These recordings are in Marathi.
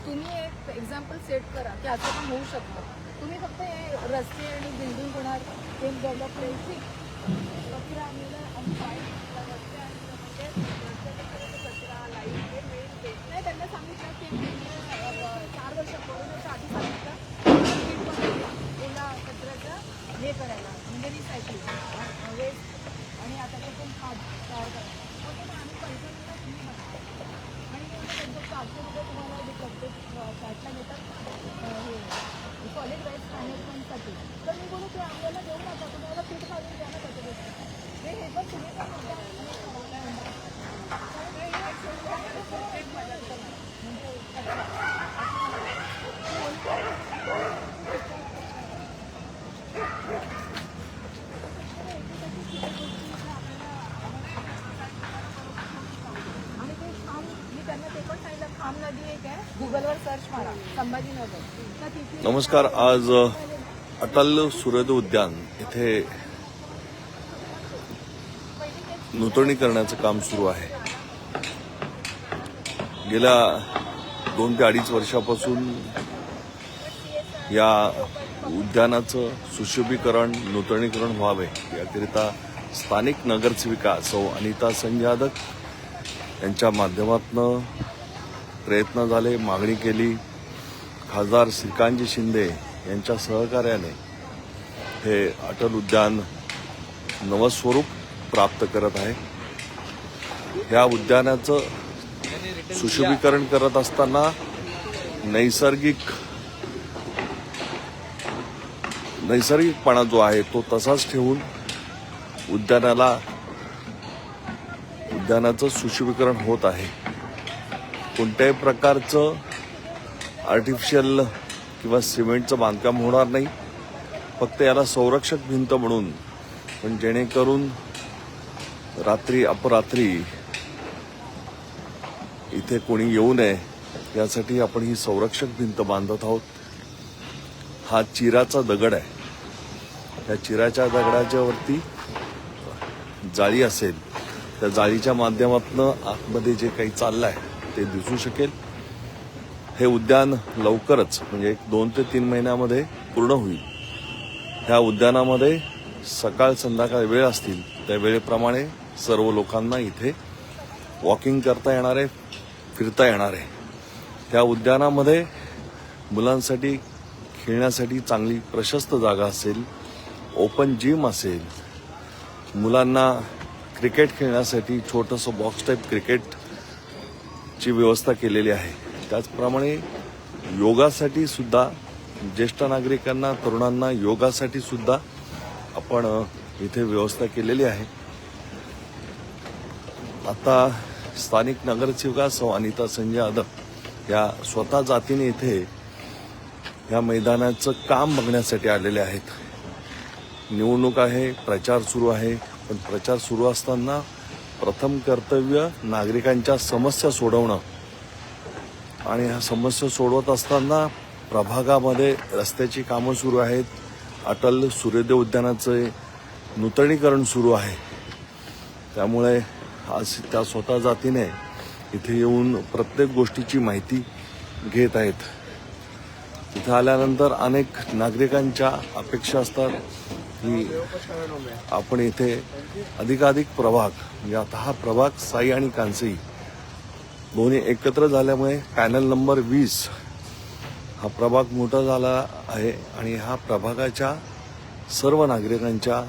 तुम्ही एक एक्झाम्पल सेट करा की असं पण होऊ शकतं. तुम्ही फक्त हे रस्ते आणि बिल्डिंग होणार ते डेव्हलप करायची कचरा आणि रस्ते आणि म्हणजे कचरा लाईट हे मेन ते नाही त्यांना सांगितलं की म्हणजे 4 वर्ष कोरोनाच्या आधी सांगितलं ओला कचऱ्याचं हे करायला म्हणजे रिसायकलिंग वेस्ट आणि आता त्यातून खाद तयार करायला आम्ही पैसे दिला तुम्ही म्हणा आणि त्यांचं 400 रुपये तुम्हाला प्रत्येक फ्लॅटला घेतात हे कॉलेज वाईज मॅनेजमेंटसाठी तर मी बोलू की आम्हाला देऊ नका तुम्हाला पीठ घालून द्या ना त्याच्या गोष्टी हे पण तुम्ही गुगलवर सर्च मारा संभाजीनगर. नमस्कार. आज अटल सूर्योदय उद्यान इथे नूतनीकरणाचं काम सुरू आहे. गेल्या 2 ते 2.5 वर्षापासून या उद्यानाचं सुशोभीकरण नूतनीकरण व्हावे याकरिता स्थानिक नगरसेविका सौ अनिता संजादक यांच्या माध्यमातून प्रयत्न झाले, मागणी केली. खासदार श्रीकांतजी शिंदे यांच्या सहकार्याने हे अटल उद्यान नवस्वरूप प्राप्त करत आहे. या उद्यानाचं सुशोभीकरण करत असताना नैसर्गिकपणा जो आहे तो तसाच ठेवून उद्यानाचं सुशोभीकरण होत आहे. कोणत्याही प्रकारचं आर्टिफिशियल किंवा सिमेंटचं बांधकाम होणार नाही. फक्त याला संरक्षक भिंत म्हणून पण जेणेकरून रात्री अपरात्री इथे कोणी येऊ नये यासाठी आपण ही संरक्षक भिंत बांधत आहोत. हा चिराचा दगड आहे. या चिराच्या दगडाच्या वरती जाळी असेल. त्या जाळीच्या माध्यमातून आतमध्ये जे काही चाललं आहे ते दिसू शकेल. हे उद्यान लवकरच म्हणजे 2 ते 3 महिन्यामध्ये पूर्ण होईल. ह्या उद्यानामध्ये सकाळ संध्याकाळ वेळ असतील त्या वेळेप्रमाणे सर्व लोकांना इथे वॉकिंग करता येणार आहे, फिरता येणार आहे. त्या उद्यानामध्ये मुलांसाठी खेळण्यासाठी चांगली प्रशस्त जागा असेल, ओपन जिम असेल, मुलांना क्रिकेट खेळण्यासाठी छोटंसं बॉक्स टाईप क्रिकेटची व्यवस्था केलेली आहे. त्याचप्रमाणे योगासाठी सुद्धा ज्येष्ठ नागरिकांना, तरुणांना योगासाठी सुद्धा आपण इथे व्यवस्था केलेली आहे. आता स्थानिक नगरसेविका सौ अनिता संजय यादव या स्वतः जातीने इथे या मैदानाचं काम बघण्यासाठी आलेले आहेत. निवडणूक आहे, प्रचार सुरू आहे. पण प्रचार सुरू असताना प्रथम कर्तव्य नागरिकांच्या समस्या सोडवणं आणि ह्या समस्या सोडवत असताना प्रभागामध्ये रस्त्याची कामं सुरू आहेत. अटल सूर्योदय उद्यानाचे नूतनीकरण सुरू आहे. त्यामुळे आज त्या स्वतः जातीने इथे येऊन प्रत्येक गोष्टीची माहिती घेत आहेत. इथे आल्यानंतर अनेक नागरिकांच्या अपेक्षा असतात की आपण इथे अधिकाधिक प्रभाग म्हणजे आता हा प्रभाग साई आणि कांसई दोन्ही एकत्र झाल्यामुळे पॅनल नंबर 20 हा प्रभाग मोठा झाला आहे आणि ह्या प्रभागाच्या सर्व नागरिकांच्या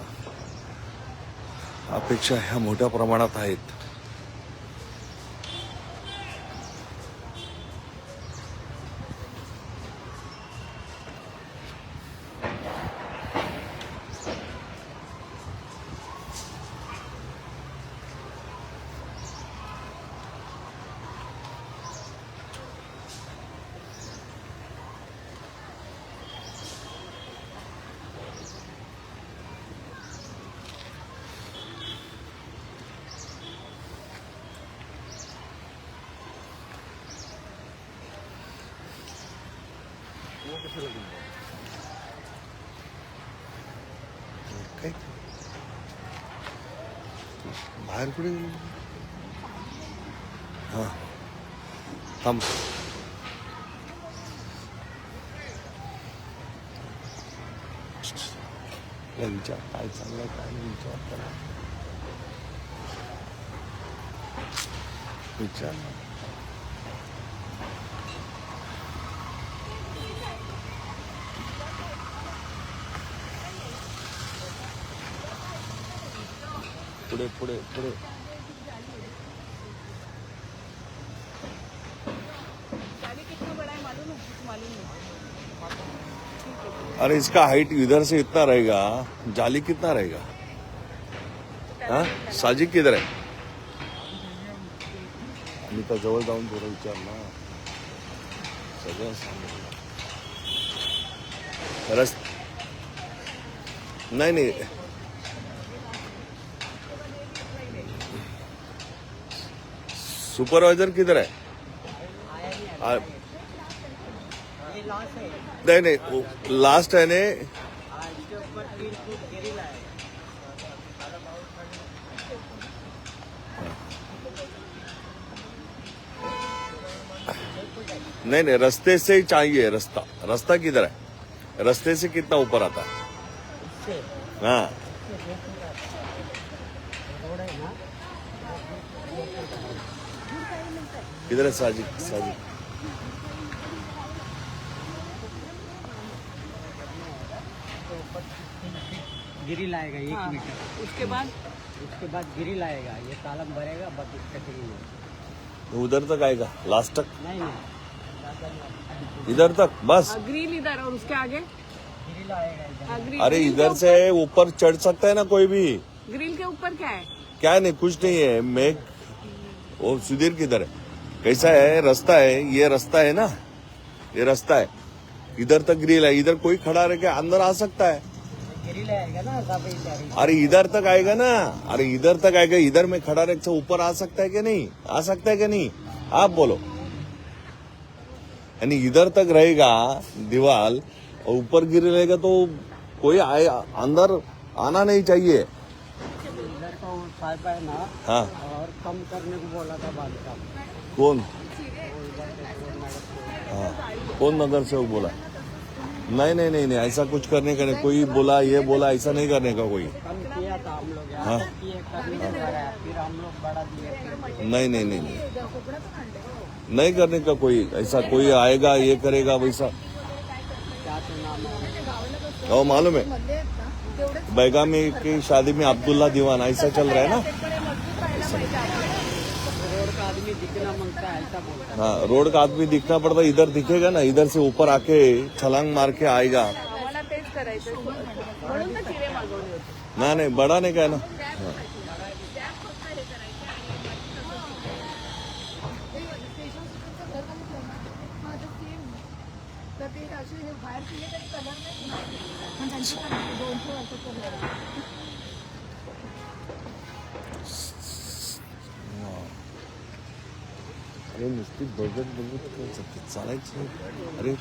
अपेक्षा ह्या मोठ्या प्रमाणात आहेत. काय बाहेर कुठे हां थांब. त्याला विचार काय चाललंय काय नाही विचार त्याला विचार पुढे पुढे पुढे अरे इसका हाइट इधर से इतना रहेगा जाली कितना रहेगा हाँ साजिक किधर है मी तर जवळ जाऊन थोडं विचार ना सगळं सांगितलं खरंच नाही नाही सुपरवाइजर किधर है नहीं नहीं लास्ट है ने नहीं नहीं रास्ते से ही चाहिए रास्ता रास्ता किधर है रास्ते से कितना ऊपर आता है हाँ किधर है साजिद साजिद गिरिल आएगा 1 मीटर उसके बाद गिरिल आएगा ये तालम भरेगा बाकी कटिंग नहीं उधर तक आएगा लास्ट तक नहीं इधर तक बस ग्रिल इधर और उसके आगे गिरिल आएगा इधर ग्रिल अरे इधर से ऊपर चढ़ सकता है ना कोई भी ग्रिल के ऊपर क्या है? क्या नहीं कुछ नहीं है मैं वो सुधीर किधर है कैसा है रास्ता है ये रास्ता है ना ये रास्ता है इधर तक ग्रिल है इधर कोई खड़ा रह के अंदर आ सकता है गिरिल आएगा ना सब इधर अरे इधर तक आएगा ना अरे इधर तक आएगा इधर में खड़ा रह के ऊपर आ सकता है कि नहीं आ सकता है कि नहीं आप बोलो यानी इधर तक रहेगा दीवार और ऊपर गिर रहेगा तो कोई आए अंदर आना नहीं चाहिए इधर का वो साइड है ना हाँ और कम करने को बोला था बांधकाम कौन हाँ कौन नगर सेवक बोला नहीं नहीं नहीं नहीं ऐसा कुछ करने का नहीं कोई बोला ये बोला ऐसा नहीं करने का कोई कम किया था हम लोग हाँ ये करने को कराया फिर हम लोग बढ़ा दिए नहीं नहीं नहीं नहीं नहीं करने का कोई ऐसा कोई आएगा ये करेगा वैसा क्या तो नाम है वो मालूम है बैगामी की शादी में अब्दुल्ला दीवाना ऐसा चल रहा है ना रोड का आदमी दिखना मांगता है ऐसा बोलता है हाँ रोड का आदमी दिखना पड़ता है इधर दिखेगा ना इधर से ऊपर आके छलांग मार के आएगा आम्हाला तेच करायचं म्हणून तर चिरे मागवले होते. ना नहीं बढ़ाने का है ना हाँ. तर ते असे हे बाहेर केले तरी कलर नाही पण त्यांच्याकडे 200 वर्षाचा कलर आहे. अरे नुसती बघत बघत चालायचं नाही. अरे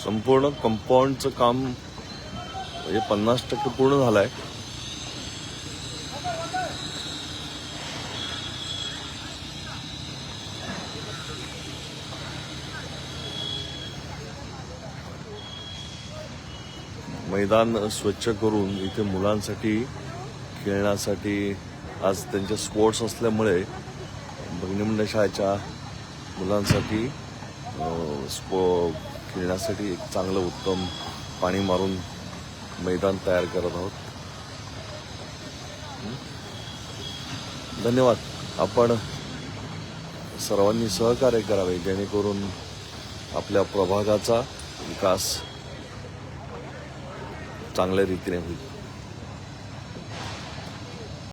संपूर्ण कंपाऊंडचं काम म्हणजे 50% पूर्ण झालंय. मैदान स्वच्छ करून इथे मुलांसाठी खेळण्यासाठी आज त्यांचे स्पोर्ट्स असल्यामुळे भगिनी शाळेच्या मुलांसाठी खेळण्यासाठी एक चांगलं उत्तम पाणी मारून मैदान तयार करत आहोत. धन्यवाद. आपण सर्वांनी सहकार्य करावे जेणेकरून आपल्या प्रभागाचा विकास चांगल्या रीतीने होईल.